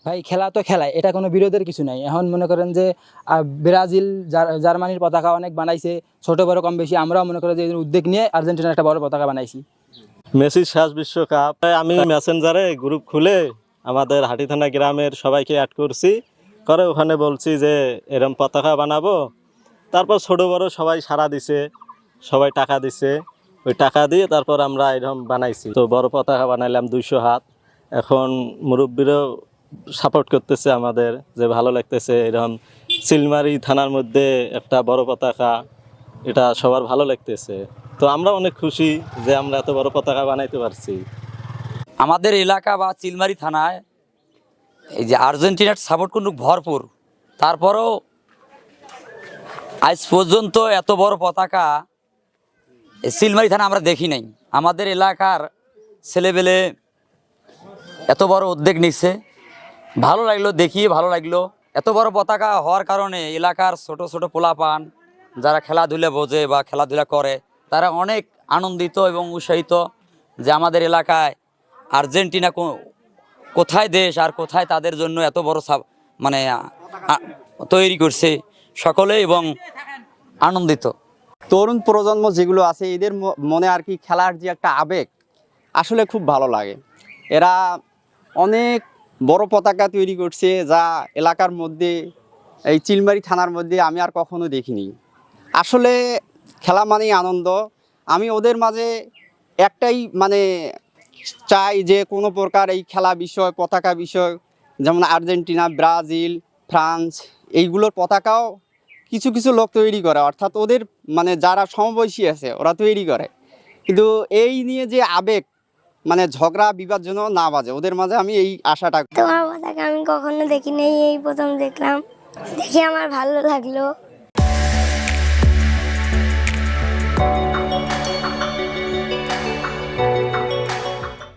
ভাই খেলা তো খেলায়, এটা কোনো বিরোধের কিছু নাই। এখন মনে করেন যে ব্রাজিল জার্মানির পতাকা অনেক বানাইছে, ছোট বড় কম বেশি, আমরাও মনে করেন যে এই উদ্যোগ নিয়ে আর্জেন্টিনার একটা বড় পতাকা বানাইছি। মেসির শেষ বিশ্বকাপ আমি মেসেঞ্জারে গ্রুপ খুলে আমাদের হাটিথানা গ্রামের সবাইকে অ্যাড করছি, করে ওখানে বলছি যে এরম পতাকা বানাবো। তারপর ছোট বড় সবাই সাড়া দিছে, সবাই টাকা দিছে, ওই টাকা দিয়ে তারপর আমরা এরকম বানাইছি। তো বড় পতাকা বানাইলাম 200 হাত। এখন মুরব্বীরাও সাপোর্ট করতেছে আমাদের, যে ভালো লাগতেছে এরকম চিলমারি থানার মধ্যে একটা বড় পতাকা, এটা সবার ভালো লাগতেছে। তো আমরা অনেক খুশি যে আমরা এত বড় পতাকা বানাইতে পারছি। আমাদের এলাকা বা চিলমারি থানায় এই যে আর্জেন্টিনার সাপোর্ট কিন্তু ভরপুর, তারপরও আজ পর্যন্ত এত বড় পতাকা চিলমারি থানা আমরা দেখি নাই। আমাদের এলাকার ছেলেবেলে এত বড় উদ্যোগ নিচ্ছে, ভালো লাগলো, দেখিয়ে ভালো লাগলো। এত বড় পতাকা হওয়ার কারণে এলাকার ছোট ছোট পোলাপান যারা খেলাধুলা বোঝে বা খেলাধুলা করে তারা অনেক আনন্দিত এবং উৎসাহিত যে আমাদের এলাকায় আর্জেন্টিনা কোথায় দেশ আর কোথায় তাদের জন্য এত বড় মানে তৈরি করছে সকলে, এবং আনন্দিত। তরুণ প্রজন্ম যেগুলো আছে এদের মনে আর কি খেলার যে একটা আবেগ আসলে খুব ভালো লাগে। এরা অনেক বড় পতাকা তৈরি করছে, যা এলাকার মধ্যে এই চিলমারি থানার মধ্যে আমি আর কখনো দেখিনি। আসলে খেলা মানেই আনন্দ। আমি ওদের মাঝে একটাই মানে চাই যে কোনো প্রকার এই খেলা বিষয়, পতাকা বিষয়, যেমন আর্জেন্টিনা, ব্রাজিল, ফ্রান্স, এইগুলোর পতাকাও কিছু কিছু লোক তৈরি করে, অর্থাৎ ওদের মানে যারা সমবয়সী আছে ওরা তৈরি করে। কিন্তু এই নিয়ে যে আবেগ, মানে ঝগড়া বিবাদ যেন না বাজে ওদের মাঝে, আমি এই আশাটা। তোমার পতাকা আমি কখনো দেখিনি, এই প্রথম দেখলাম, দেখে আমার ভালো লাগলো।